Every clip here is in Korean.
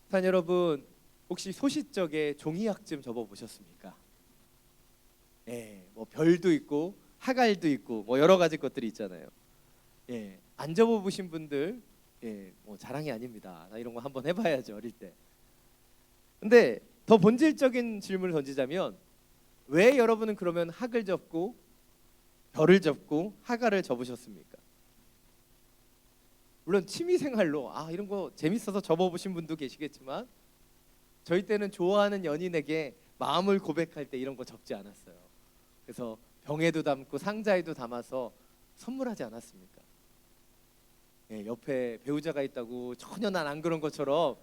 산 여러분, 혹시 소시적에 종이약 좀 접어보셨습니까? 뭐 별도 있고 하갈도 있고 뭐 여러 가지 것들이 있잖아요. 안 접어보신 분들, 뭐 자랑이 아닙니다. 나 이런 거 한번 해봐야죠, 어릴 때. 근데 더 본질적인 질문을 던지자면, 왜 여러분은 그러면 학을 접고 별을 접고 하갈을 접으셨습니까? 물론 취미생활로 이런 거 재밌어서 접어보신 분도 계시겠지만, 저희 때는 좋아하는 연인에게 마음을 고백할 때 이런 거 접지 않았어요. 그래서 병에도 담고 상자에도 담아서 선물하지 않았습니까? 옆에 배우자가 있다고 전혀 난 안 그런 것처럼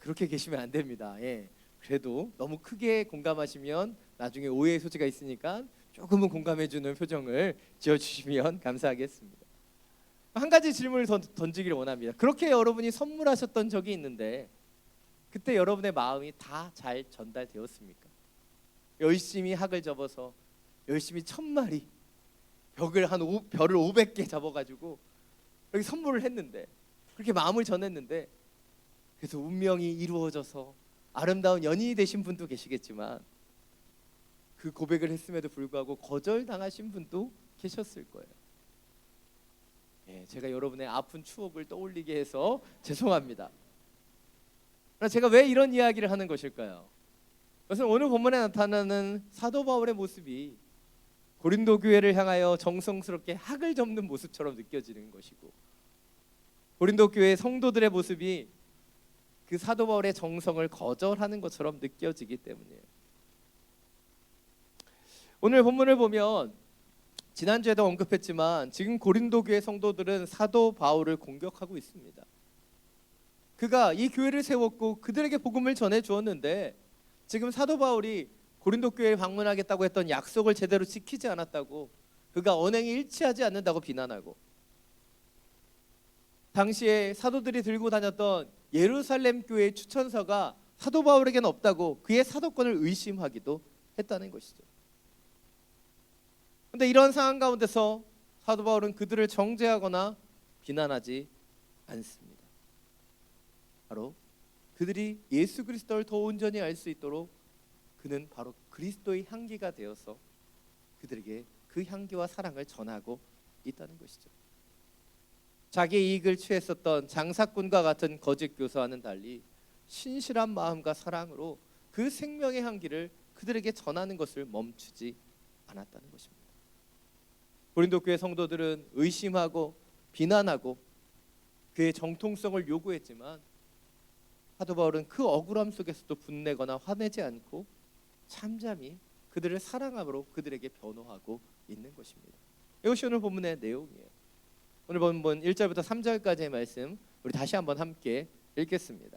그렇게 계시면 안 됩니다. 그래도 너무 크게 공감하시면 나중에 오해의 소지가 있으니까 조금은 공감해주는 표정을 지어주시면 감사하겠습니다. 한 가지 질문을 던지기를 원합니다. 그렇게 여러분이 선물하셨던 적이 있는데, 그때 여러분의 마음이 다 잘 전달되었습니까? 열심히 학을 접어서 열심히 1000마리 별을 500개 접어가지고 여기 선물을 했는데, 그렇게 마음을 전했는데, 그래서 운명이 이루어져서 아름다운 연인이 되신 분도 계시겠지만, 그 고백을 했음에도 불구하고 거절당하신 분도 계셨을 거예요. 제가 여러분의 아픈 추억을 떠올리게 해서 죄송합니다. 그러나 제가 왜 이런 이야기를 하는 것일까요? 그것은 오늘 본문에 나타나는 사도 바울의 모습이 고린도 교회를 향하여 정성스럽게 학을 접는 모습처럼 느껴지는 것이고, 고린도 교회 성도들의 모습이 그 사도 바울의 정성을 거절하는 것처럼 느껴지기 때문이에요. 오늘 본문을 보면 지난주에도 언급했지만, 지금 고린도 교회 성도들은 사도 바울을 공격하고 있습니다. 그가 이 교회를 세웠고 그들에게 복음을 전해 주었는데, 지금 사도 바울이 고린도 교회에 방문하겠다고 했던 약속을 제대로 지키지 않았다고, 그가 언행이 일치하지 않는다고 비난하고, 당시에 사도들이 들고 다녔던 예루살렘 교회의 추천서가 사도 바울에게는 없다고 그의 사도권을 의심하기도 했다는 것이죠. 그런데 이런 상황 가운데서 사도 바울은 그들을 정죄하거나 비난하지 않습니다. 바로 그들이 예수 그리스도를 더 온전히 알 수 있도록 그는 바로 그리스도의 향기가 되어서 그들에게 그 향기와 사랑을 전하고 있다는 것이죠. 자기의 이익을 취했었던 장사꾼과 같은 거짓 교사와는 달리 신실한 마음과 사랑으로 그 생명의 향기를 그들에게 전하는 것을 멈추지 않았다는 것입니다. 고린도 교회 성도들은 의심하고 비난하고 그의 정통성을 요구했지만, 사도 바울은 그 억울함 속에서도 분내거나 화내지 않고 잠잠히 그들을 사랑함으로 그들에게 변호하고 있는 것입니다. 이것이 오늘 본문의 내용이에요. 오늘 본문 1절부터 3절까지의 말씀 우리 다시 한번 함께 읽겠습니다.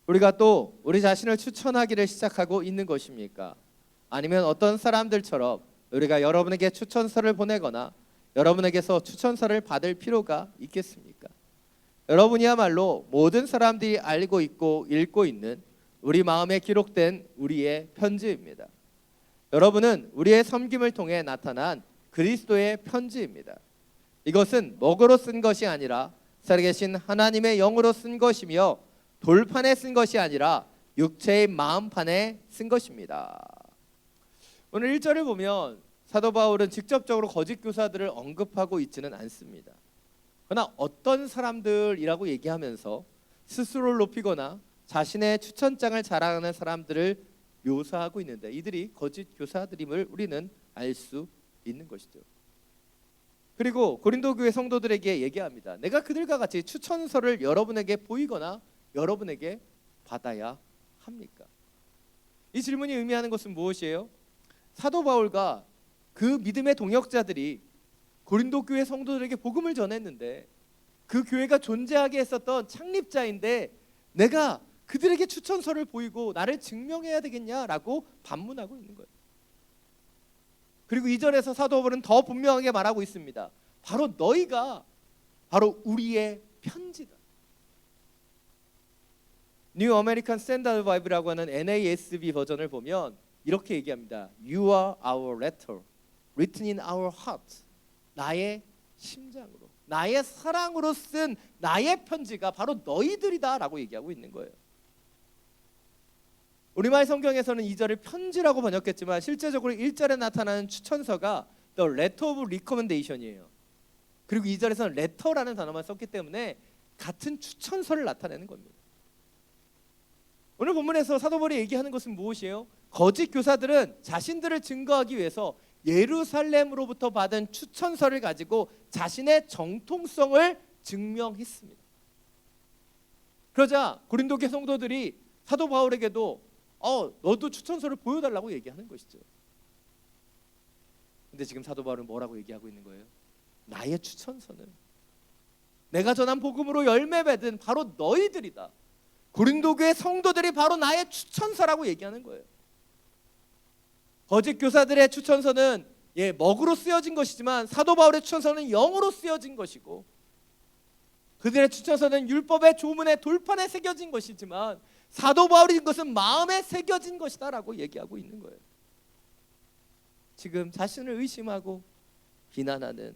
우리가 또 우리 자신을 추천하기를 시작하고 있는 것입니까? 아니면 어떤 사람들처럼 우리가 여러분에게 추천서를 보내거나 여러분에게서 추천서를 받을 필요가 있겠습니까? 여러분이야말로 모든 사람들이 알고 있고 읽고 있는 우리 마음에 기록된 우리의 편지입니다. 여러분은 우리의 섬김을 통해 나타난 그리스도의 편지입니다. 이것은 먹으로 쓴 것이 아니라 살아계신 하나님의 영으로 쓴 것이며, 돌판에 쓴 것이 아니라 육체의 마음판에 쓴 것입니다. 오늘 1절을 보면 사도 바울은 직접적으로 거짓 교사들을 언급하고 있지는 않습니다. 그러나 어떤 사람들이라고 얘기하면서 스스로를 높이거나 자신의 추천장을 자랑하는 사람들을 묘사하고 있는데, 이들이 거짓 교사들임을 우리는 알 수 있는 것이죠. 그리고 고린도 교회 성도들에게 얘기합니다. 내가 그들과 같이 추천서를 여러분에게 보이거나 여러분에게 받아야 합니까? 이 질문이 의미하는 것은 무엇이에요? 사도 바울과 그 믿음의 동역자들이 고린도 교회 성도들에게 복음을 전했는데, 그 교회가 존재하게 했었던 창립자인데 내가 그들에게 추천서를 보이고 나를 증명해야 되겠냐라고 반문하고 있는 거예요. 그리고 2절에서 사도 바울은 더 분명하게 말하고 있습니다. 바로 너희가 바로 우리의 편지다. 뉴 아메리칸 스탠다드 바이블이라고 하는 NASB 버전을 보면 이렇게 얘기합니다. You are our letter, written in our heart. 나의 심장으로, 나의 사랑으로 쓴 나의 편지가 바로 너희들이다라고 얘기하고 있는 거예요. 우리말 성경에서는 2절을 편지라고 번역했지만 실제적으로 1절에 나타나는 추천서가 The Letter of Recommendation이에요. 그리고 2절에서는 letter라는 단어만 썼기 때문에 같은 추천서를 나타내는 겁니다. 오늘 본문에서 사도 바울이 얘기하는 것은 무엇이에요? 거짓 교사들은 자신들을 증거하기 위해서 예루살렘으로부터 받은 추천서를 가지고 자신의 정통성을 증명했습니다. 그러자 고린도 교회 성도들이 사도 바울에게도 너도 추천서를 보여달라고 얘기하는 것이죠. 근데 지금 사도 바울은 뭐라고 얘기하고 있는 거예요? 나의 추천서는 내가 전한 복음으로 열매 맺은 바로 너희들이다. 고린도 교회 성도들이 바로 나의 추천서라고 얘기하는 거예요. 거짓 교사들의 추천서는 먹으로 쓰여진 것이지만 사도 바울의 추천서는 영으로 쓰여진 것이고, 그들의 추천서는 율법의 조문의 돌판에 새겨진 것이지만 사도 바울이 것은 마음에 새겨진 것이다라고 얘기하고 있는 거예요. 지금 자신을 의심하고 비난하는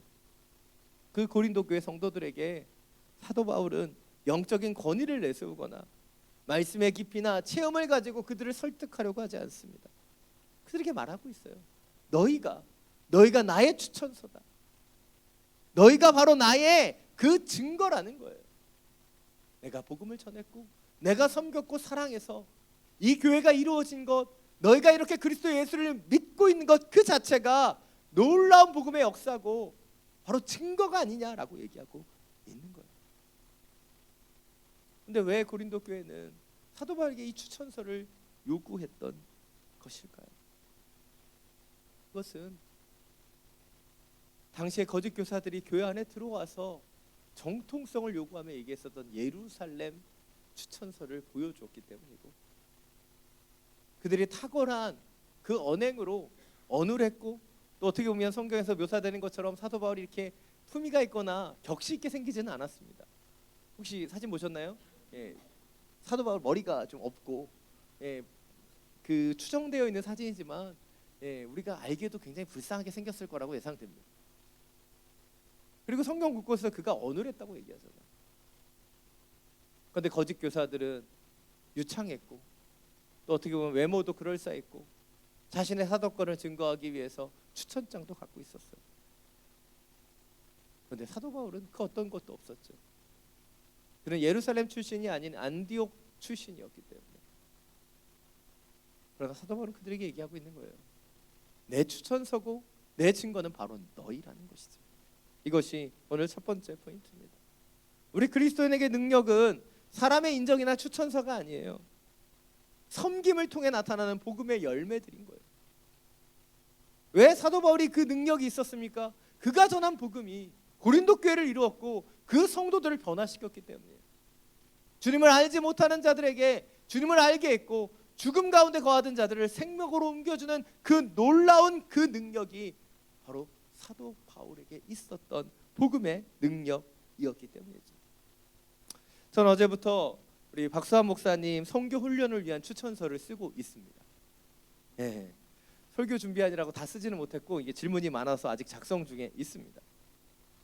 그 고린도 교회 성도들에게 사도 바울은 영적인 권위를 내세우거나 말씀의 깊이나 체험을 가지고 그들을 설득하려고 하지 않습니다. 그들에게 말하고 있어요. 너희가 나의 추천서다. 너희가 바로 나의 그 증거라는 거예요. 내가 복음을 전했고 내가 섬겼고 사랑해서 이 교회가 이루어진 것, 너희가 이렇게 그리스도 예수를 믿고 있는 것 그 자체가 놀라운 복음의 역사고 바로 증거가 아니냐라고 얘기하고 있는 거예요. 근데 왜 고린도 교회는 사도 바울에게 이 추천서를 요구했던 것일까요? 그것은 당시에 거짓 교사들이 교회 안에 들어와서 정통성을 요구하며 얘기했었던 예루살렘 추천서를 보여주었기 때문이고, 그들이 탁월한 그 언행으로 언울했고, 또 어떻게 보면 성경에서 묘사되는 것처럼 사도 바울이 이렇게 품위가 있거나 격시 있게 생기지는 않았습니다. 혹시 사진 보셨나요? 사도 바울 머리가 좀 없고 그 추정되어 있는 사진이지만 우리가 알기에도 굉장히 불쌍하게 생겼을 거라고 예상됩니다. 그리고 성경 곳곳에서 그가 언울했다고 얘기하잖아요. 그런데 거짓 교사들은 유창했고, 또 어떻게 보면 외모도 그럴싸했고, 자신의 사도권을 증거하기 위해서 추천장도 갖고 있었어요. 그런데 사도 바울은 그 어떤 것도 없었죠. 그는 예루살렘 출신이 아닌 안디옥 출신이었기 때문에. 그러나 사도 바울은 그들에게 얘기하고 있는 거예요. 내 추천서고 내 증거는 바로 너희라는 것이죠. 이것이 오늘 첫 번째 포인트입니다. 우리 그리스도인에게 능력은 사람의 인정이나 추천서가 아니에요. 섬김을 통해 나타나는 복음의 열매들인 거예요. 왜 사도 바울이 그 능력이 있었습니까? 그가 전한 복음이 고린도 교회를 이루었고 그 성도들을 변화시켰기 때문이에요. 주님을 알지 못하는 자들에게 주님을 알게 했고, 죽음 가운데 거하던 자들을 생명으로 옮겨주는 그 놀라운 그 능력이 바로 사도 바울에게 있었던 복음의 능력이었기 때문이죠. 전 어제부터 우리 박수환 목사님 선교 훈련을 위한 추천서를 쓰고 있습니다. 설교 준비하느라고 다 쓰지는 못했고 이게 질문이 많아서 아직 작성 중에 있습니다.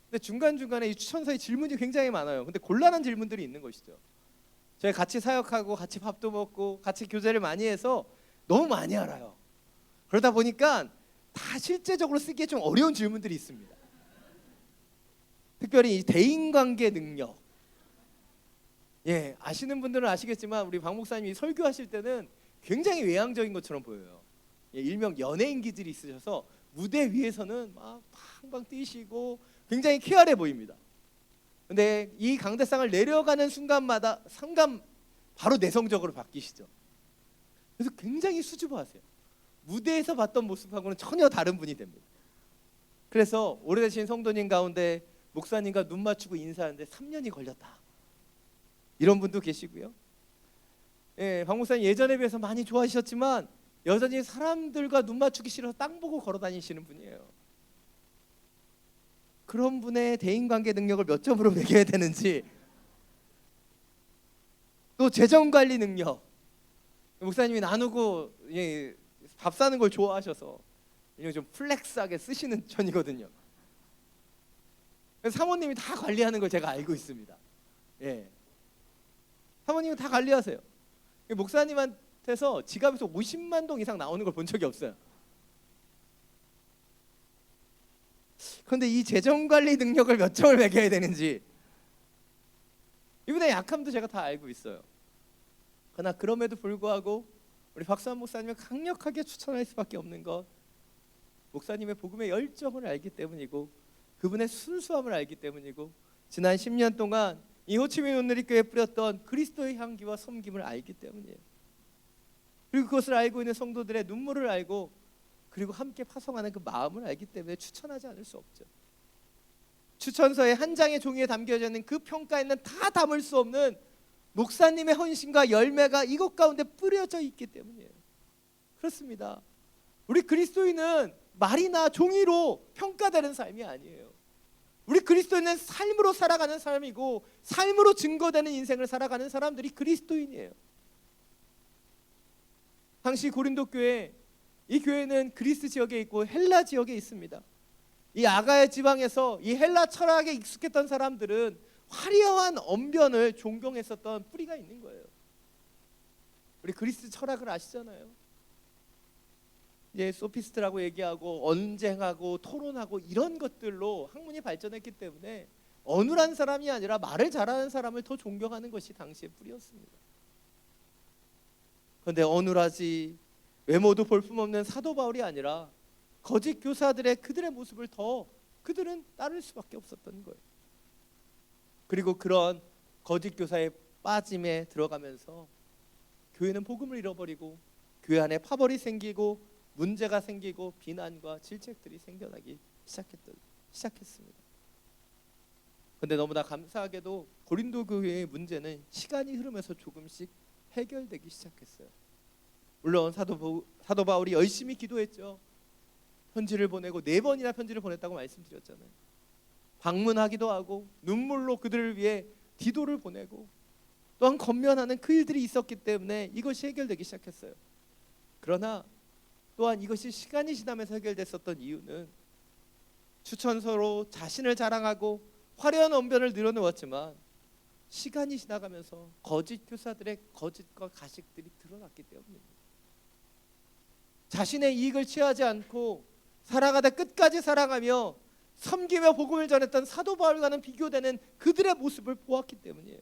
근데 중간중간에 이 추천서에 질문이 굉장히 많아요. 근데 곤란한 질문들이 있는 것이죠. 저희 같이 사역하고 같이 밥도 먹고 같이 교제를 많이 해서 너무 많이 알아요. 그러다 보니까 다 실제적으로 쓰기에 좀 어려운 질문들이 있습니다. 특별히 이 대인관계 능력. 아시는 분들은 아시겠지만 우리 박 목사님이 설교하실 때는 굉장히 외향적인 것처럼 보여요. 일명 연예인 기질이 있으셔서 무대 위에서는 막 팡팡 뛰시고 굉장히 쾌활해 보입니다. 근데 이 강대상을 내려가는 순간마다 바로 내성적으로 바뀌시죠. 그래서 굉장히 수줍어하세요. 무대에서 봤던 모습하고는 전혀 다른 분이 됩니다. 그래서 오래되신 성도님 가운데 목사님과 눈 맞추고 인사하는데 3년이 걸렸다, 이런 분도 계시고요. 박 목사님 예전에 비해서 많이 좋아지셨지만 여전히 사람들과 눈 맞추기 싫어서 땅 보고 걸어 다니시는 분이에요. 그런 분의 대인관계 능력을 몇 점으로 매겨야 되는지, 또 재정관리 능력, 목사님이 나누고 밥 사는 걸 좋아하셔서 좀 플렉스하게 쓰시는 편이거든요. 사모님이 다 관리하는 걸 제가 알고 있습니다. 예. 사모님은 다 관리하세요. 목사님한테서 지갑에서 50만 동 이상 나오는 걸 본 적이 없어요. 그런데 이 재정관리 능력을 몇 점을 매겨야 되는지, 이분의 약함도 제가 다 알고 있어요. 그러나 그럼에도 불구하고 우리 박수환 목사님을 강력하게 추천할 수밖에 없는 것, 목사님의 복음의 열정을 알기 때문이고 그분의 순수함을 알기 때문이고 지난 10년 동안 이 호치민 온누리교회에 뿌렸던 그리스도의 향기와 섬김을 알기 때문이에요. 그리고 그것을 알고 있는 성도들의 눈물을 알고 그리고 함께 파송하는 그 마음을 알기 때문에 추천하지 않을 수 없죠. 추천서의 한 장의 종이에 담겨져 있는 그 평가에는 다 담을 수 없는 목사님의 헌신과 열매가 이것 가운데 뿌려져 있기 때문이에요. 그렇습니다. 우리 그리스도인은 말이나 종이로 평가되는 삶이 아니에요. 우리 그리스도인은 삶으로 살아가는 삶이고 삶으로 증거되는 인생을 살아가는 사람들이 그리스도인이에요. 당시 고린도 교회, 이 교회는 그리스 지역에 있고 헬라 지역에 있습니다. 이 아가야 지방에서 이 헬라 철학에 익숙했던 사람들은 화려한 언변을 존경했었던 뿌리가 있는 거예요. 우리 그리스 철학을 아시잖아요. 이제 소피스트라고 얘기하고 언쟁하고 토론하고 이런 것들로 학문이 발전했기 때문에 어눌한 사람이 아니라 말을 잘하는 사람을 더 존경하는 것이 당시의 뿌리였습니다. 그런데 어눌하지 외모도 볼품없는 사도 바울이 아니라 거짓 교사들의 그들의 모습을 더 그들은 따를 수밖에 없었던 거예요. 그리고 그런 거짓 교사의 빠짐에 들어가면서 교회는 복음을 잃어버리고 교회 안에 파벌이 생기고 문제가 생기고 비난과 질책들이 생겨나기 시작했습니다. 그런데 너무나 감사하게도 고린도 교회의 문제는 시간이 흐르면서 조금씩 해결되기 시작했어요. 물론 사도 바울이 열심히 기도했죠. 편지를 보내고 4번이나 편지를 보냈다고 말씀드렸잖아요. 방문하기도 하고 눈물로 그들을 위해 디도를 보내고 또한 권면하는 그 일들이 있었기 때문에 이것이 해결되기 시작했어요. 그러나 또한 이것이 시간이 지나면서 해결됐었던 이유는 추천서로 자신을 자랑하고 화려한 언변을 늘어놓았지만 시간이 지나가면서 거짓 교사들의 거짓과 가식들이 드러났기 때문입니다. 자신의 이익을 취하지 않고 살아가다 끝까지 살아가며 섬기며 복음을 전했던 사도 바울과는 비교되는 그들의 모습을 보았기 때문이에요.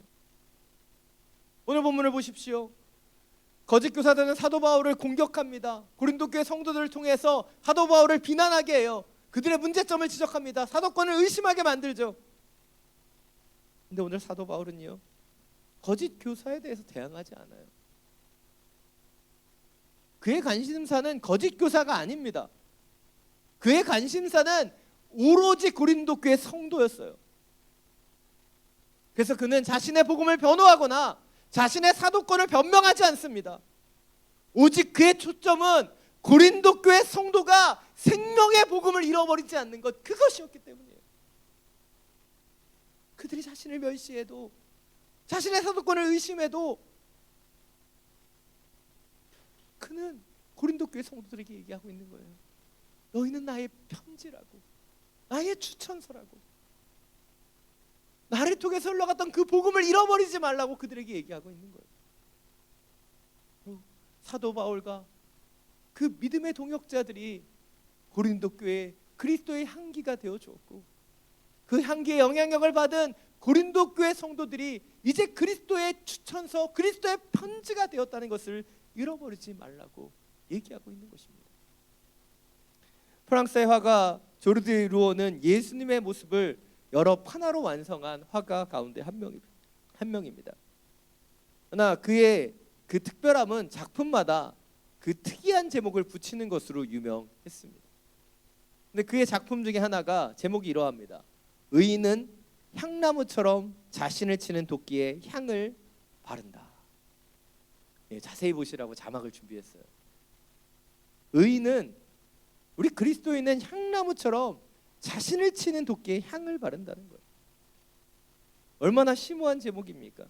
오늘 본문을 보십시오. 거짓 교사들은 사도 바울을 공격합니다. 고린도 교회 성도들을 통해서 사도 바울을 비난하게 해요. 그들의 문제점을 지적합니다. 사도권을 의심하게 만들죠. 근데 오늘 사도 바울은요, 거짓 교사에 대해서 대항하지 않아요. 그의 관심사는 거짓 교사가 아닙니다. 그의 관심사는 오로지 고린도 교회 성도였어요. 그래서 그는 자신의 복음을 변호하거나 자신의 사도권을 변명하지 않습니다. 오직 그의 초점은 고린도 교회 성도가 생명의 복음을 잃어버리지 않는 것, 그것이었기 때문이에요. 그들이 자신을 멸시해도 자신의 사도권을 의심해도 그는 고린도 교회 성도들에게 얘기하고 있는 거예요. 너희는 나의 편지라고, 나의 추천서라고, 나를 통해서 흘러갔던 그 복음을 잃어버리지 말라고 그들에게 얘기하고 있는 거예요. 사도 바울과 그 믿음의 동역자들이 고린도 교회에 그리스도의 향기가 되어 주었고, 그 향기의 영향력을 받은 고린도 교회 성도들이 이제 그리스도의 추천서, 그리스도의 편지가 되었다는 것을 잃어버리지 말라고 얘기하고 있는 것입니다. 프랑스의 화가 조르드 루오는 예수님의 모습을 여러 판화로 완성한 화가 가운데 한 명입니다. 그러나 그의 그 특별함은 작품마다 그 특이한 제목을 붙이는 것으로 유명했습니다. 근데 그의 작품 중에 하나가 제목이 이러합니다. 의인은 향나무처럼 자신을 치는 도끼에 향을 바른다. 예, 자세히 보시라고 자막을 준비했어요. 의인은, 우리 그리스도인은 향나무처럼 자신을 치는 도끼에 향을 바른다는 거예요. 얼마나 심오한 제목입니까?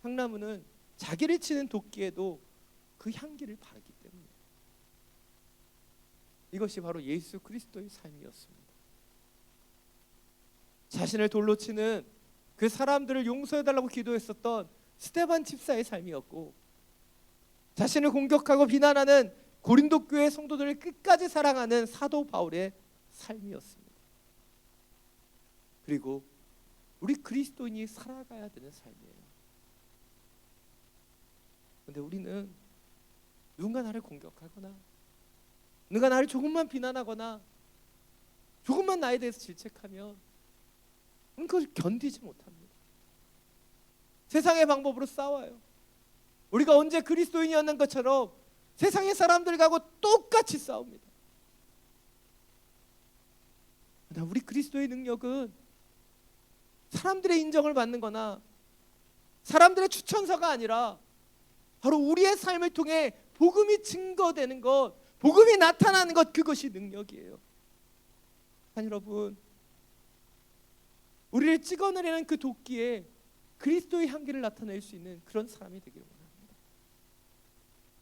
향나무는 자기를 치는 도끼에도 그 향기를 바르기 때문에 이것이 바로 예수 그리스도의 삶이었습니다. 자신을 돌로 치는 그 사람들을 용서해달라고 기도했었던 스데반 집사의 삶이었고, 자신을 공격하고 비난하는 고린도 교회 성도들을 끝까지 사랑하는 사도 바울의 삶이었습니다. 그리고 우리 그리스도인이 살아가야 되는 삶이에요. 그런데 우리는 누군가 나를 공격하거나 누군가 나를 조금만 비난하거나 조금만 나에 대해서 질책하면 우리는 그걸 견디지 못합니다. 세상의 방법으로 싸워요. 우리가 언제 그리스도인이었는 것처럼 세상의 사람들하고 똑같이 싸웁니다. 그러나 우리 그리스도의 능력은 사람들의 인정을 받는 거나 사람들의 추천서가 아니라 바로 우리의 삶을 통해 복음이 증거되는 것, 복음이 나타나는 것, 그것이 능력이에요. 여러분, 우리를 찍어내리는 그 도끼에 그리스도의 향기를 나타낼 수 있는 그런 사람이 되기를 원합니다.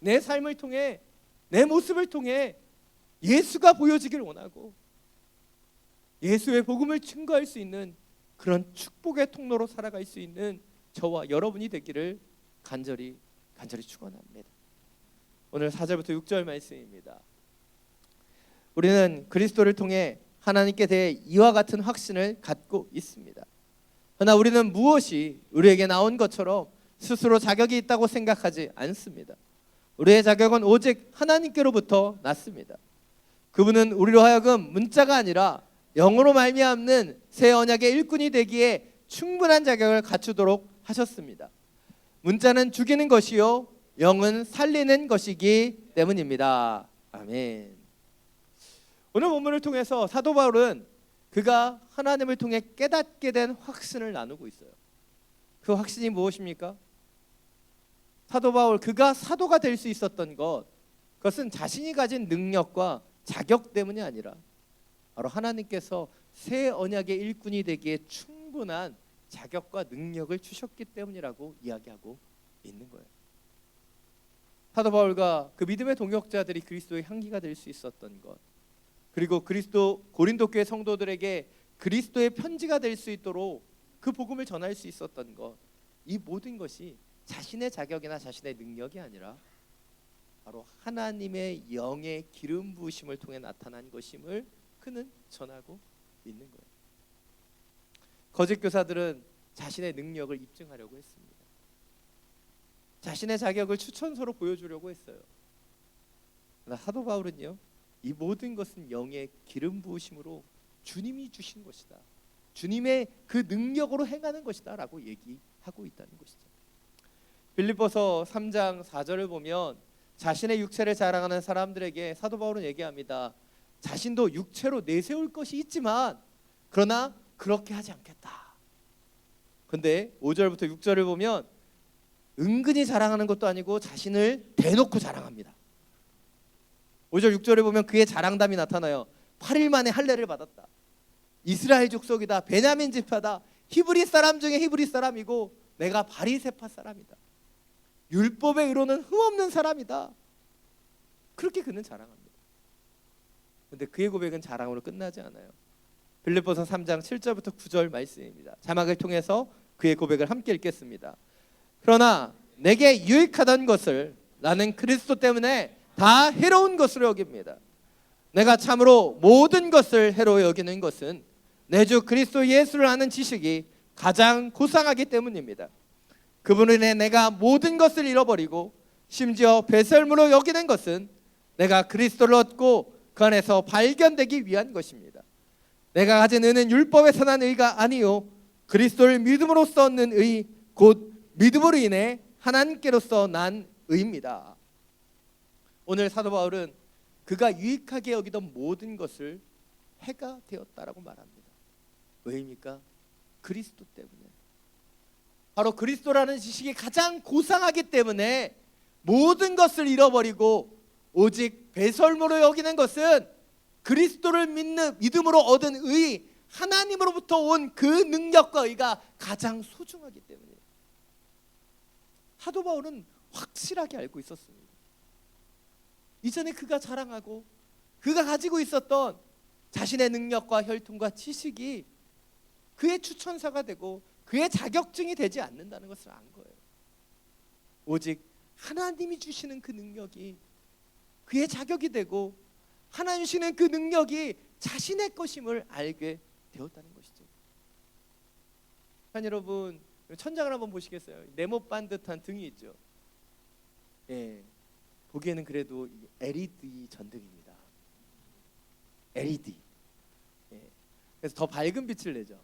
내 삶을 통해, 내 모습을 통해 예수가 보여지길 원하고 예수의 복음을 증거할 수 있는 그런 축복의 통로로 살아갈 수 있는 저와 여러분이 되기를 간절히 축원합니다. 오늘 4절부터 6절 말씀입니다. 우리는 그리스도를 통해 하나님께 대해 이와 같은 확신을 갖고 있습니다. 그러나 우리는 무엇이 우리에게 나온 것처럼 스스로 자격이 있다고 생각하지 않습니다. 우리의 자격은 오직 하나님께로부터 났습니다. 그분은 우리로 하여금 문자가 아니라 영으로 말미암는 새 언약의 일꾼이 되기에 충분한 자격을 갖추도록 하셨습니다. 문자는 죽이는 것이요 영은 살리는 것이기 때문입니다. 아멘. 오늘 본문을 통해서 사도 바울은 그가 하나님을 통해 깨닫게 된 확신을 나누고 있어요. 그 확신이 무엇입니까? 사도 바울, 그가 사도가 될 수 있었던 것, 그것은 자신이 가진 능력과 자격 때문이 아니라 바로 하나님께서 새 언약의 일꾼이 되기에 충분한 자격과 능력을 주셨기 때문이라고 이야기하고 있는 거예요. 사도 바울과 그 믿음의 동역자들이 그리스도의 향기가 될 수 있었던 것, 그리고 고린도 교회 성도들에게 그리스도의 편지가 될 수 있도록 그 복음을 전할 수 있었던 것, 이 모든 것이 자신의 자격이나 자신의 능력이 아니라 바로 하나님의 영의 기름 부으심을 통해 나타난 것임을 그는 전하고 있는 거예요. 거짓 교사들은 자신의 능력을 입증하려고 했습니다. 자신의 자격을 추천서로 보여주려고 했어요. 그러나 사도 바울은요, 이 모든 것은 영의 기름 부으심으로 주님이 주신 것이다, 주님의 그 능력으로 행하는 것이다 라고 얘기하고 있다는 것이죠. 빌립보서 3장 4절을 보면 자신의 육체를 자랑하는 사람들에게 사도 바울은 얘기합니다. 자신도 육체로 내세울 것이 있지만 그러나 그렇게 하지 않겠다. 근데 5절부터 6절을 보면 은근히 자랑하는 것도 아니고 자신을 대놓고 자랑합니다. 5절 6절에 보면 그의 자랑담이 나타나요. 8일 만에 할례를 받았다, 이스라엘 족속이다, 베냐민 지파다, 히브리 사람 중에 히브리 사람이고 내가 바리새파 사람이다, 율법의 의로는 흠없는 사람이다. 그렇게 그는 자랑합니다. 그런데 그의 고백은 자랑으로 끝나지 않아요. 빌립보서 3장 7절부터 9절 말씀입니다. 자막을 통해서 그의 고백을 함께 읽겠습니다. 그러나 내게 유익하던 것을 나는 그리스도 때문에 다 해로운 것으로 여깁니다. 내가 참으로 모든 것을 해로 여기는 것은 내 주 그리스도 예수를 아는 지식이 가장 고상하기 때문입니다. 그분을 인해 내가 모든 것을 잃어버리고 심지어 배설물로 여기는 것은 내가 그리스도를 얻고 그 안에서 발견되기 위한 것입니다. 내가 가진 의는 율법에서 난 의가 아니요 그리스도를 믿음으로써 얻는 의, 곧 믿음으로 인해 하나님께로서 난 의입니다. 오늘 사도 바울은 그가 유익하게 여기던 모든 것을 해가 되었다라고 말합니다. 왜입니까? 그리스도 때문에. 바로 그리스도라는 지식이 가장 고상하기 때문에 모든 것을 잃어버리고 오직 배설물로 여기는 것은 그리스도를 믿음으로 얻은 의, 하나님으로부터 온 그 능력과 의가 가장 소중하기 때문이에요. 사도 바울은 확실하게 알고 있었습니다. 이전에 그가 자랑하고 그가 가지고 있었던 자신의 능력과 혈통과 지식이 그의 추천사가 되고 그의 자격증이 되지 않는다는 것을 안 거예요. 오직 하나님이 주시는 그 능력이 그의 자격이 되고 하나님 주시는 그 능력이 자신의 것임을 알게 되었다는 것이죠. 여러분, 천장을 한번 보시겠어요? 네모 반듯한 등이 있죠. 보기에는 그래도 LED 전등입니다. LED. 그래서 더 밝은 빛을 내죠.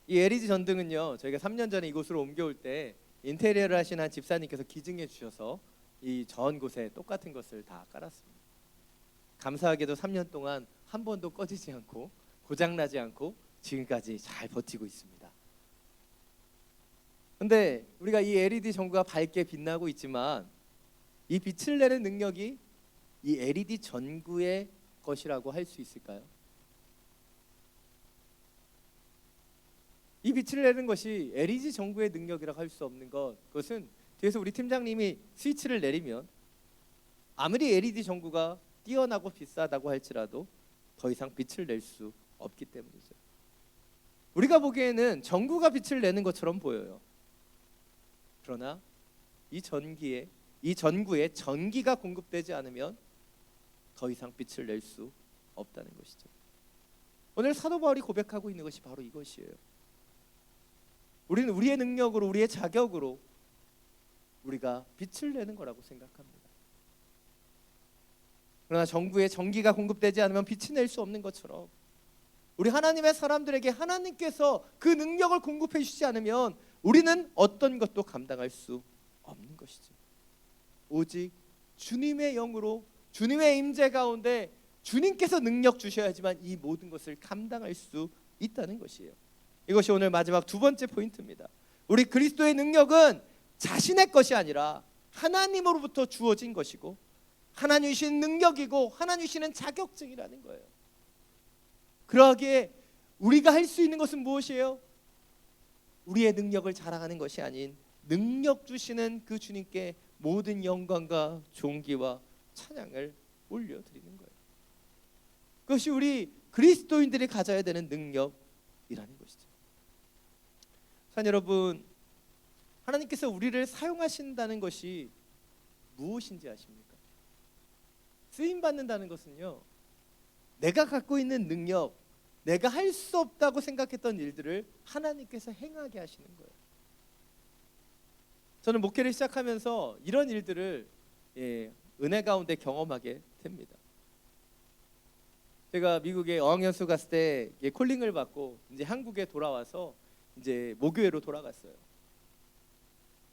이 LED 전등은요, 저희가 3년 전에 이곳으로 옮겨올 때 인테리어를 하신 한 집사님께서 기증해 주셔서 이 전 곳에 똑같은 것을 다 깔았습니다. 감사하게도 3년 동안 한 번도 꺼지지 않고 고장나지 않고 지금까지 잘 버티고 있습니다. 근데 우리가 이 LED 전구가 밝게 빛나고 있지만 이 빛을 내는 능력이 이 LED 전구의 것이라고 할 수 있을까요? 이 빛을 내는 것이 LED 전구의 능력이라고 할 수 없는 것, 그것은 뒤에서 우리 팀장님이 스위치를 내리면 아무리 LED 전구가 뛰어나고 비싸다고 할지라도 더 이상 빛을 낼 수 없기 때문이죠. 우리가 보기에는 전구가 빛을 내는 것처럼 보여요. 그러나 이 전구에 전기가 공급되지 않으면 더 이상 빛을 낼 수 없다는 것이죠. 오늘 사도 바울이 고백하고 있는 것이 바로 이것이에요. 우리는 우리의 능력으로, 우리의 자격으로 우리가 빛을 내는 거라고 생각합니다. 그러나 전구에 전기가 공급되지 않으면 빛이 낼 수 없는 것처럼 우리 하나님의 사람들에게 하나님께서 그 능력을 공급해 주시지 않으면 우리는 어떤 것도 감당할 수 없는 것이죠. 오직 주님의 영으로, 주님의 임재 가운데 주님께서 능력 주셔야지만 이 모든 것을 감당할 수 있다는 것이에요. 이것이 오늘 마지막 두 번째 포인트입니다. 우리 그리스도의 능력은 자신의 것이 아니라 하나님으로부터 주어진 것이고 하나님 주신 능력이고 하나님 주시는 자격증이라는 거예요. 그러기에 우리가 할 수 있는 것은 무엇이에요? 우리의 능력을 자랑하는 것이 아닌 능력 주시는 그 주님께 모든 영광과 존귀와 찬양을 올려드리는 거예요. 그것이 우리 그리스도인들이 가져야 되는 능력이라는 것이죠. 자, 여러분, 하나님께서 우리를 사용하신다는 것이 무엇인지 아십니까? 쓰임 받는다는 것은요, 내가 갖고 있는 능력, 내가 할 수 없다고 생각했던 일들을 하나님께서 행하게 하시는 거예요. 저는 목회를 시작하면서 이런 일들을 은혜 가운데 경험하게 됩니다. 제가 미국에 어학연수 갔을 때 콜링을 받고 이제 한국에 돌아와서 이제 모교회로 돌아갔어요.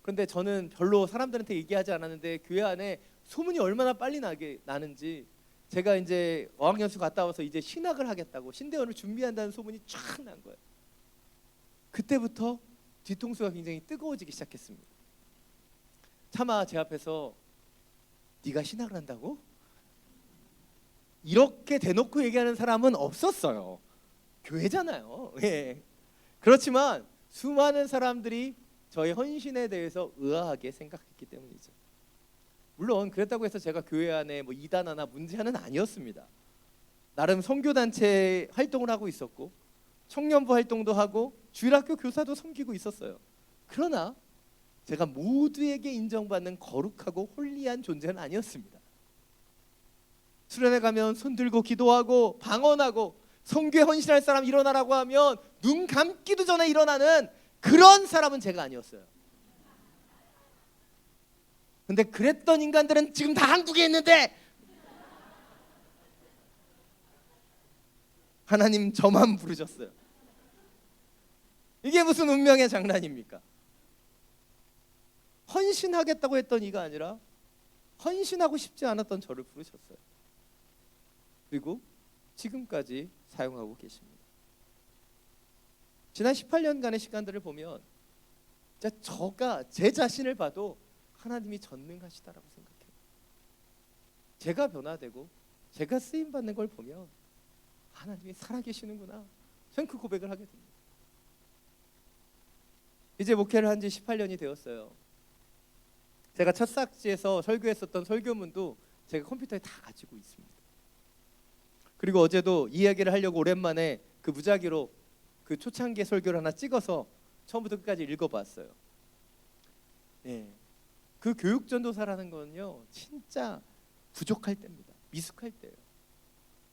그런데 저는 별로 사람들한테 얘기하지 않았는데 교회 안에 소문이 얼마나 빨리 나는지, 제가 이제 어학연수 갔다 와서 이제 신학을 하겠다고 신대원을 준비한다는 소문이 쫙 난 거예요. 그때부터 뒤통수가 굉장히 뜨거워지기 시작했습니다. 차마 제 앞에서 네가 신학을 한다고? 이렇게 대놓고 얘기하는 사람은 없었어요. 교회잖아요. 그렇지만 수많은 사람들이 저의 헌신에 대해서 의아하게 생각했기 때문이죠. 물론 그랬다고 해서 제가 교회 안에 뭐 이단 하나 문제 하나는 아니었습니다. 나름 선교단체 활동을 하고 있었고 청년부 활동도 하고 주일학교 교사도 섬기고 있었어요. 그러나 제가 모두에게 인정받는 거룩하고 홀리한 존재는 아니었습니다. 수련회 가면 손 들고 기도하고 방언하고 선교에 헌신할 사람 일어나라고 하면 눈 감기도 전에 일어나는 그런 사람은 제가 아니었어요. 근데 그랬던 인간들은 지금 다 한국에 있는데 하나님 저만 부르셨어요. 이게 무슨 운명의 장난입니까? 헌신하겠다고 했던 이가 아니라 헌신하고 싶지 않았던 저를 부르셨어요. 그리고 지금까지 사용하고 계십니다. 지난 18년간의 시간들을 보면 제가 제 자신을 봐도 하나님이 전능하시다라고 생각해요. 제가 변화되고 제가 쓰임받는 걸 보면 하나님이 살아계시는구나, 저는 그 고백을 하게 됩니다. 이제 목회를 한 지 18년이 되었어요. 제가 첫 삭지에서 설교했었던 설교문도 제가 컴퓨터에 다 가지고 있습니다. 그리고 어제도 이야기를 하려고 오랜만에 그 무작위로 그 초창기 설교를 하나 찍어서 처음부터 끝까지 읽어봤어요. 예, 그 교육 전도사라는 건요 진짜 부족할 때입니다. 미숙할 때예요.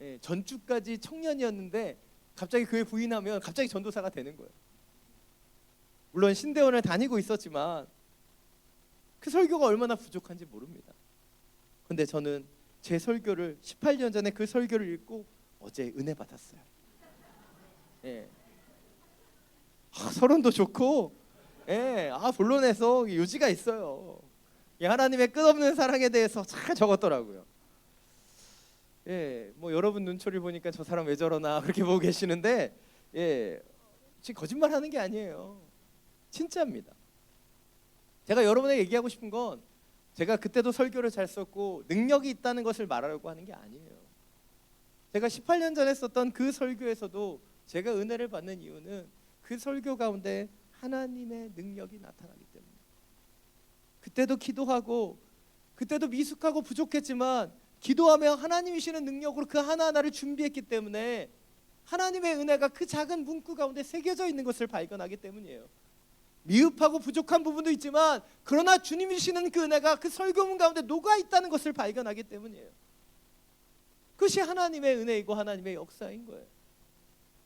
예, 전주까지 청년이었는데 갑자기 교회 부인하면 갑자기 전도사가 되는 거예요. 물론 신대원을 다니고 있었지만 그 설교가 얼마나 부족한지 모릅니다. 근데 저는 제 설교를 18년 전에 그 설교를 읽고 어제 은혜 받았어요. 예. 서론도 좋고, 예, 본론에서 요지가 있어요. 하나님의 끝없는 사랑에 대해서 잘 적었더라고요. 예, 뭐 여러분 눈초리 보니까 저 사람 왜 저러나 그렇게 보고 계시는데, 예, 지금 거짓말하는 게 아니에요. 진짜입니다. 제가 여러분에게 얘기하고 싶은 건 제가 그때도 설교를 잘 썼고 능력이 있다는 것을 말하려고 하는 게 아니에요. 제가 18년 전에 썼던 그 설교에서도 제가 은혜를 받는 이유는 그 설교 가운데 하나님의 능력이 나타나기 때문에. 그때도 기도하고 그때도 미숙하고 부족했지만 기도하며 하나님이 주시는 능력으로 그 하나하나를 준비했기 때문에 하나님의 은혜가 그 작은 문구 가운데 새겨져 있는 것을 발견하기 때문이에요. 미흡하고 부족한 부분도 있지만 그러나 주님이 주시는 그 은혜가 그 설교문 가운데 녹아 있다는 것을 발견하기 때문이에요. 그것이 하나님의 은혜이고 하나님의 역사인 거예요.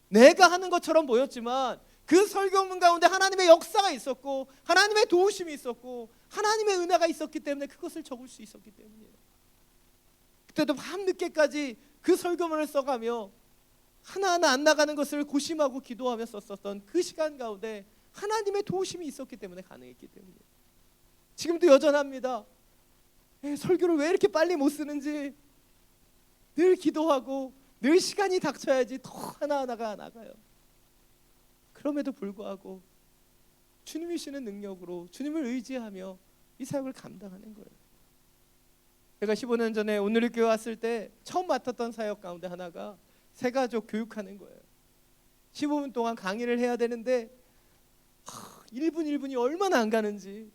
내가 하는 것처럼 보였지만 그 설교문 가운데 하나님의 역사가 있었고 하나님의 도우심이 있었고 하나님의 은혜가 있었기 때문에 그것을 적을 수 있었기 때문이에요. 그때도 밤늦게까지 그 설교문을 써가며 하나하나 안 나가는 것을 고심하고 기도하며 썼었던 그 시간 가운데 하나님의 도우심이 있었기 때문에 가능했기 때문이에요. 지금도 여전합니다. 설교를 왜 이렇게 빨리 못 쓰는지 늘 기도하고 늘 시간이 닥쳐야지 더 하나하나가 나가요. 그럼에도 불구하고 주님이 주시는 능력으로 주님을 의지하며 이 사역을 감당하는 거예요. 제가 15년 전에 오늘의 교회 왔을 때 처음 맡았던 사역 가운데 하나가 새가족 교육하는 거예요. 15분 동안 강의를 해야 되는데 1분 1분이 얼마나 안 가는지.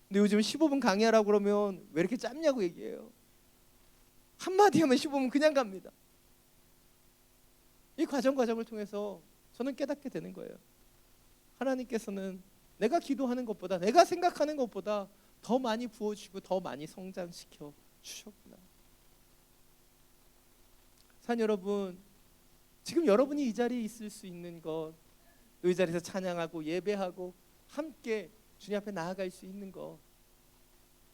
근데 요즘 15분 강의하라고 그러면 왜 이렇게 짧냐고 얘기해요. 한마디 하면 15분 그냥 갑니다. 이 과정을 통해서 저는 깨닫게 되는 거예요. 하나님께서는 내가 기도하는 것보다 내가 생각하는 것보다 더 많이 부어주시고 더 많이 성장시켜 주셨구나. 산 여러분, 지금 여러분이 이 자리에 있을 수 있는 것, 또 이 자리에서 찬양하고 예배하고 함께 주님 앞에 나아갈 수 있는 것,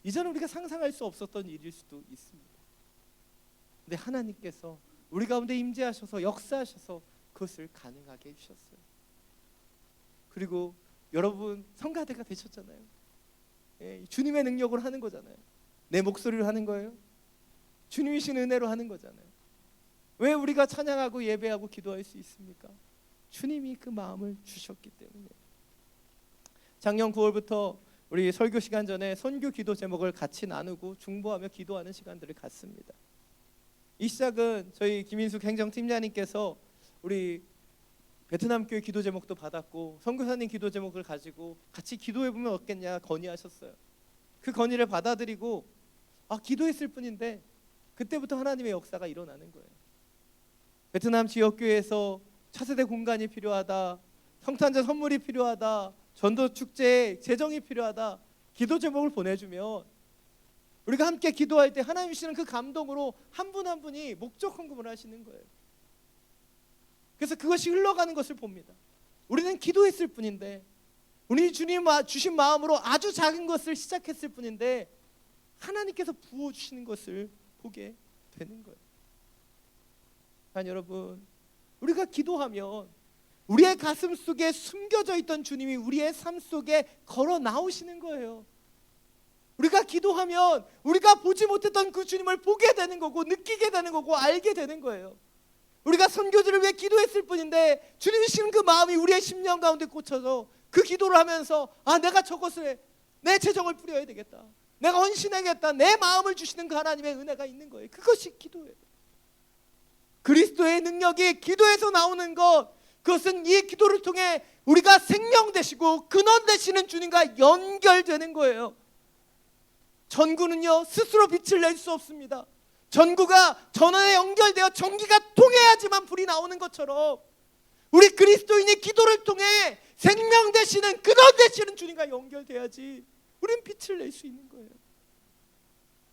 이전에 우리가 상상할 수 없었던 일일 수도 있습니다. 근데 하나님께서 우리 가운데 임재하셔서 역사하셔서 그것을 가능하게 해주셨어요. 그리고 여러분 성가대가 되셨잖아요. 예, 주님의 능력으로 하는 거잖아요. 내 목소리로 하는 거예요. 주님이 신 은혜로 하는 거잖아요. 왜 우리가 찬양하고 예배하고 기도할 수 있습니까? 주님이 그 마음을 주셨기 때문에. 작년 9월부터 우리 설교 시간 전에 선교 기도 제목을 같이 나누고 중보하며 기도하는 시간들을 갖습니다. 이 시작은 저희 김인숙 행정팀장님께서 우리 베트남 교회 기도 제목도 받았고 선교사님 기도 제목을 가지고 같이 기도해보면 어떻겠냐 건의하셨어요. 그 건의를 받아들이고 기도했을 뿐인데 그때부터 하나님의 역사가 일어나는 거예요. 베트남 지역교회에서 차세대 공간이 필요하다, 성탄절 선물이 필요하다, 전도축제 재정이 필요하다, 기도 제목을 보내주면 우리가 함께 기도할 때 하나님 주시는 그 감동으로 한 분 한 분이 목적 헌금을 하시는 거예요. 그래서 그것이 흘러가는 것을 봅니다. 우리는 기도했을 뿐인데, 우리 주님 주신 마음으로 아주 작은 것을 시작했을 뿐인데 하나님께서 부어주시는 것을 보게 되는 거예요. 여러분, 우리가 기도하면 우리의 가슴 속에 숨겨져 있던 주님이 우리의 삶 속에 걸어 나오시는 거예요. 우리가 기도하면 우리가 보지 못했던 그 주님을 보게 되는 거고 느끼게 되는 거고 알게 되는 거예요. 우리가 선교지를 위해 기도했을 뿐인데 주님이 주시는 그 마음이 우리의 심령 가운데 꽂혀서 그 기도를 하면서 내가 저것을 내 재정을 뿌려야 되겠다, 내가 헌신하겠다, 내 마음을 주시는 그 하나님의 은혜가 있는 거예요. 그것이 기도예요. 그리스도의 능력이 기도에서 나오는 것, 그것은 이 기도를 통해 우리가 생명 되시고 근원 되시는 주님과 연결되는 거예요. 전구는요 스스로 빛을 낼 수 없습니다. 전구가 전원에 연결되어 전기가 통해야지만 불이 나오는 것처럼 우리 그리스도인의 기도를 통해 생명 되시는 근원 되시는 주님과 연결돼야지 우리는 빛을 낼 수 있는 거예요.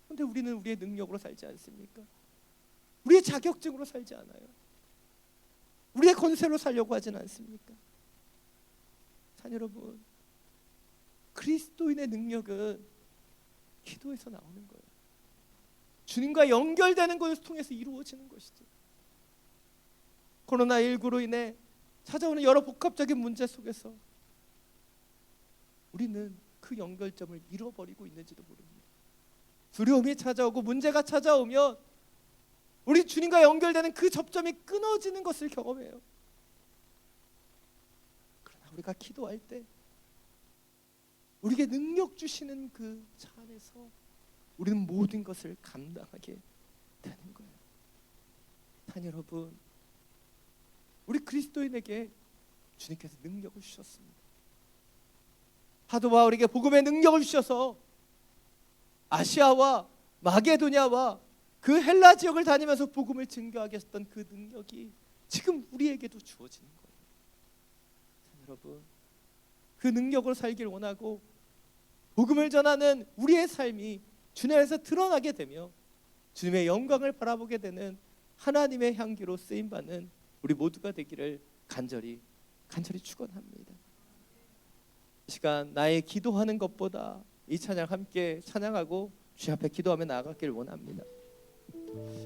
그런데 우리는 우리의 능력으로 살지 않습니까? 우리의 자격증으로 살지 않아요. 우리의 권세로 살려고 하지는 않습니까? 자, 여러분, 그리스도인의 능력은 기도에서 나오는 거예요. 주님과 연결되는 것을 통해서 이루어지는 것이죠. 코로나19로 인해 찾아오는 여러 복합적인 문제 속에서 우리는 그 연결점을 잃어버리고 있는지도 모릅니다. 두려움이 찾아오고 문제가 찾아오면 우리 주님과 연결되는 그 접점이 끊어지는 것을 경험해요. 그러나 우리가 기도할 때 우리에게 능력 주시는 그 차 안에서 우리는 모든 것을 감당하게 되는 거예요. 단 여러분, 우리 그리스도인에게 주님께서 능력을 주셨습니다. 사도 바울에게 복음의 능력을 주셔서 아시아와 마게도냐와 그 헬라 지역을 다니면서 복음을 증거하게 했던 그 능력이 지금 우리에게도 주어지는 거예요. 여러분, 그 능력으로 살길 원하고 복음을 전하는 우리의 삶이 주님 안에서 드러나게 되며 주님의 영광을 바라보게 되는 하나님의 향기로 쓰임받는 우리 모두가 되기를 간절히 축원합니다. 이 시간 나의 기도하는 것보다 이 찬양 함께 찬양하고 주님 앞에 기도하며 나아가길 원합니다.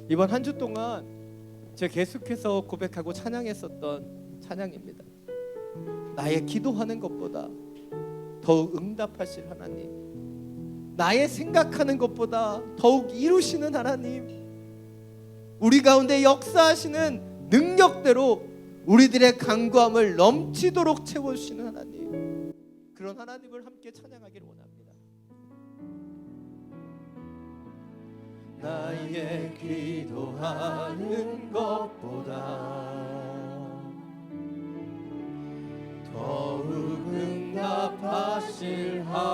이번 한 주 동안 제가 계속해서 고백하고 찬양했었던 찬양입니다. 나의 기도하는 것보다 더욱 응답하실 하나님, 나의 생각하는 것보다 더욱 이루시는 하나님, 우리 가운데 역사하시는 능력대로 우리들의 간구함을 넘치도록 채워주시는 하나님, 그런 하나님을 함께 찬양하기를 원합니다. 나의 기도하는 것보다 더욱 응답하실 하나님,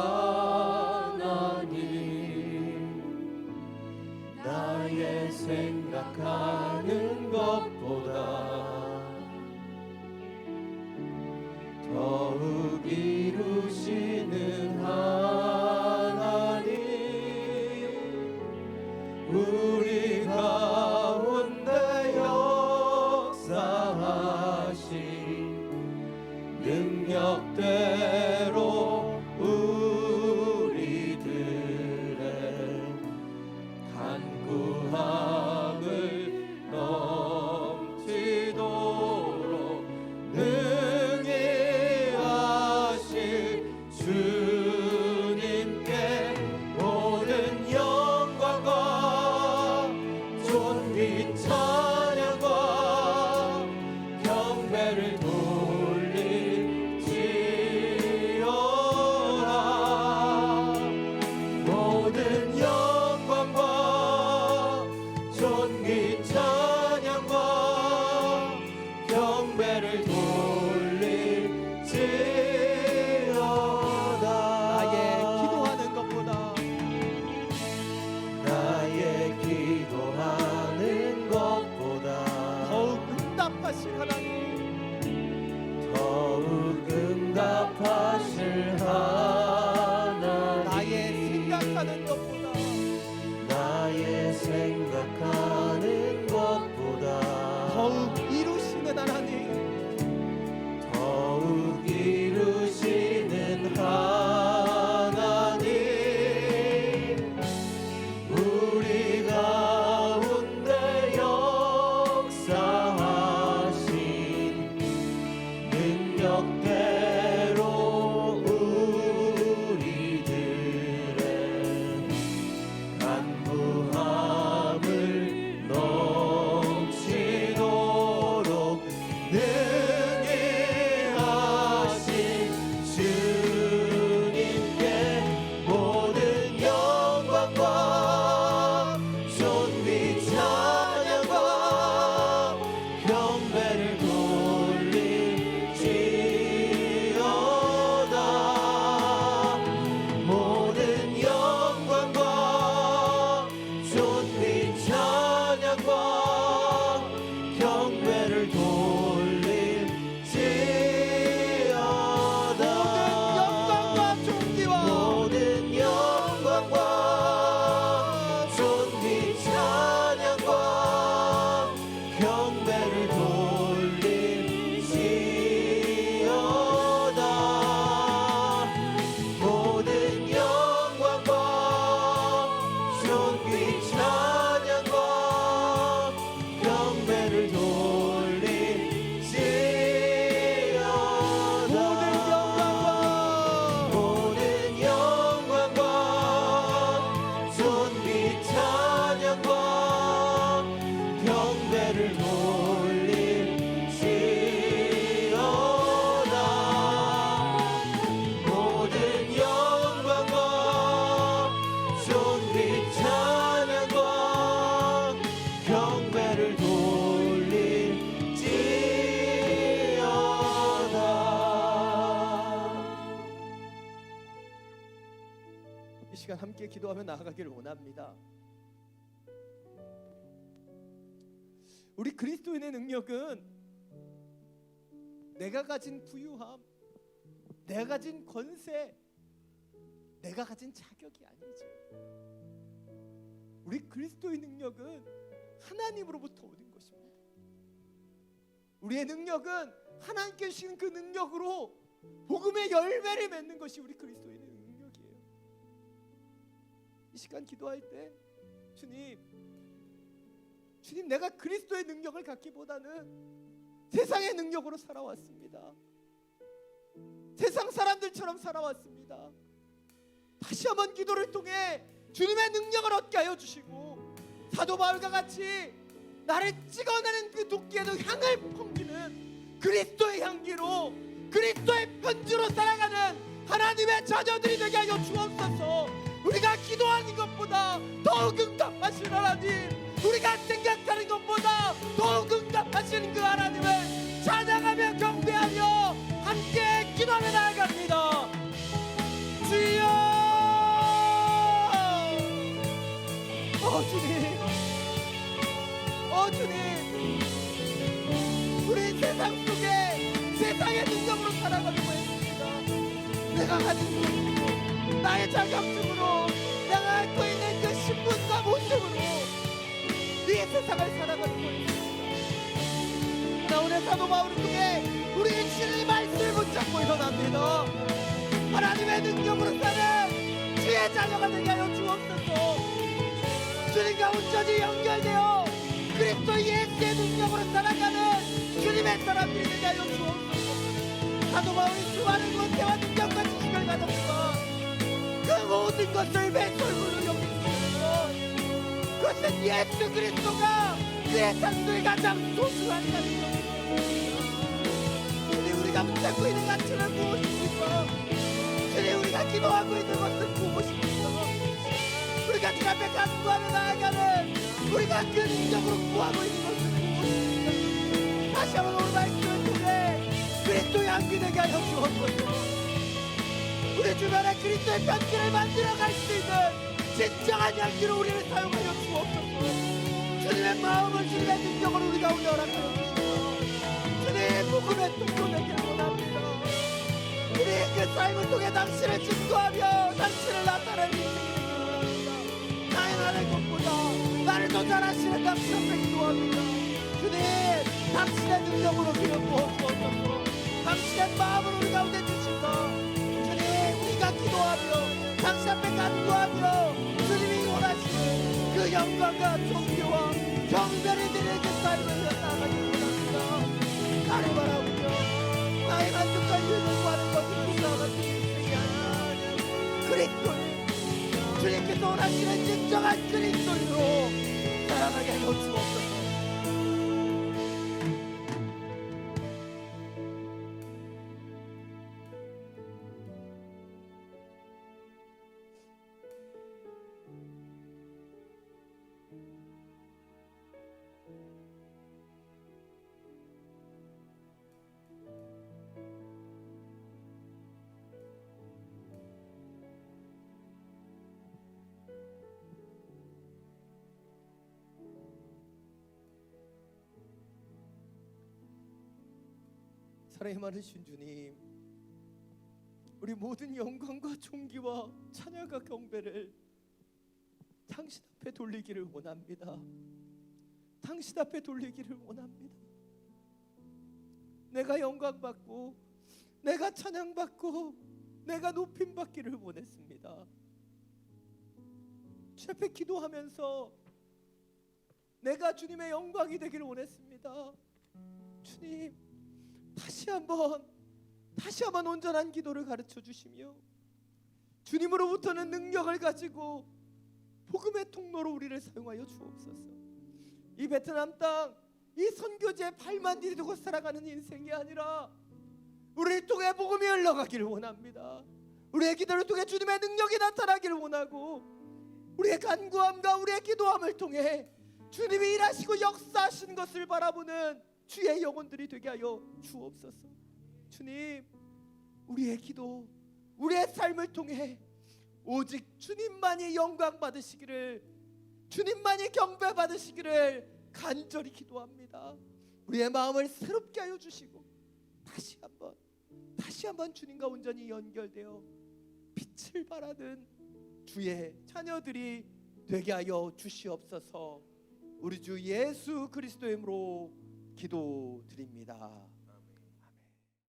나의 생각하는 것보다 더욱 이루시는 하나님, 우리 가운데 역사하신 능력대로 우리들의 간구함을 넘치도록 능히 하실 주님께 모든 영광과 존귀 찬양과 경배를 돌릴지어다. 모든 영광과 존귀 찬양과 경배를 돌릴지어다. 나의 기도하는 것보다 더욱 응답하실 하나님, 나의 생각하는 것보다 더욱 이루시는 하나님, 우리 가운데 역사하신 능력대로 우리들의 간구함을 넘치도록 경배를 돌릴지어다. 모든 영광과 존귀 찬양과 경배를 돌릴지어다. 모든 영광과 존귀 찬양과 경배를 돌릴지어다. 모든 영광과 존귀 찬양과 경배를 돌릴지어다. 이 시간 함께 기도하며 나아가기를 원합니다. 우리 그리스도인의 능력은 내가 가진 부유함, 내가 가진 권세, 내가 가진 자격이 아니죠. 우리 그리스도의 능력은 하나님으로부터 오는 것입니다. 우리의 능력은 하나님께 주신 그 능력으로 복음의 열매를 맺는 것이 우리 그리스도인의 능력이에요. 이 시간 기도할 때 주님, 내가 그리스도의 능력을 갖기보다는 세상의 능력으로 살아왔습니다. 세상 사람들처럼 살아왔습니다. 다시 한번 기도를 통해 주님의 능력을 얻게 하여 주시고, 사도 바울과 같이 나를 찍어내는 그 도끼에도 향을 풍기는 그리스도의 향기로, 그리스도의 편지로 살아가는 하나님의 자녀들이 되게 하여 주옵소서. 우리가 기도하는 것보다 더욱 응답하신 하나님, 우리가 생각하는 것보다 더욱 응답하시는 그 하나님을 찬양하며 경배하며 함께 기도하며 나아갑니다. 주여, 주님, 우리 세상 속에 세상의 능력으로 살아가려고 했습니다. 내가 가진 것으로, 나의 자격증으로, 내가 갖고 있는 그 신분과 모습으로 이 세상을 살아가려고 했습니다. 나 오늘 사도 바울을 통해 우리의 주님의 말씀을 붙잡고 일어납니다. 하나님의 능력으로 사는 주의 자녀가 되게 하여 주옵소서. 주님과 온전히 연결되어 그리스도 예수의 능력으로 살아가는 주님의 사람들이 되게 하여 주옵소서. 사도 바울이 수많은 권세와 능력과 지식을 가졌지만 그 모든 것을 배설물로 여기시면서 그것은 예수 그리스도가 그의 삶속에 가장 소중한 것입니다. 주님, 우리가 붙잡고 있는 가치는 무엇입니까? 주님, 우리가 기도하고 있는 것은 무엇입니까? 우리가 주 앞에 간구하며 나아가는, 우리가 그 능력으로 구하고 있는 것은 무엇입니까? 다시 한번 오늘 말씀을 통해 그리스도의 향기 되게 하여 주옵소서. 우리 주변에 그리스도의 편지를 만들어갈 수 있는 진정한 향기로 우리를 사용하여 주옵소서. 주님의 마음을 주님의 능력으로 우리 가운데 허락하여 주시고, 주님의 복음의 통로 되기를 원합니다. 우리의 그 삶을 통해 당신을 증거하며 당신을 나타내는 인생이 되기를 원합니다. 나의 나를 것보다 나를 더 잘하시는 당신 앞에 기도합니다. 주님, 당신의 능력으로 기름 부어주옵소서. 당신의 마음을 우리 가운데 주시고, 주님, 우리가 기도하며 당신 앞에 간구하며 주님이 원하시는 그 영광과 존귀와 경배를 드리는 그 삶을 위해 나아가기를 원합니다. 나를 바라보며 나의 만족과 유익을 구하는 것을 나아가는 인생이 아니라 그리스도를, 주님께서 원하시는 진정한 그리스도로 살아가게 하여 주옵소서. 사랑의 많으신 주님, 우리 모든 영광과 존귀와 찬양과 경배를 당신 앞에 돌리기를 원합니다. 당신 앞에 돌리기를 원합니다. 내가 영광받고 내가 찬양받고 내가 높임받기를 원했습니다. 주 앞에 기도하면서 내가 주님의 영광이 되기를 원했습니다. 주님, 다시 한번 온전한 기도를 가르쳐 주시며 주님으로부터는 능력을 가지고 복음의 통로로 우리를 사용하여 주옵소서. 이 베트남 땅, 이 선교지에 발만 디디고 살아가는 인생이 아니라 우리를 통해 복음이 흘러가기를 원합니다. 우리의 기도를 통해 주님의 능력이 나타나기를 원하고, 우리의 간구함과 우리의 기도함을 통해 주님이 일하시고 역사하시는 것을 바라보는 주의 영혼들이 되게 하여 주옵소서. 주님, 우리의 기도, 우리의 삶을 통해 오직 주님만이 영광 받으시기를, 주님만이 경배 받으시기를 간절히 기도합니다. 우리의 마음을 새롭게 하여 주시고 다시 한번 주님과 온전히 연결되어 빛을 발하는 주의 자녀들이 되게 하여 주시옵소서. 우리 주 예수 그리스도의 이름으로 기도드립니다.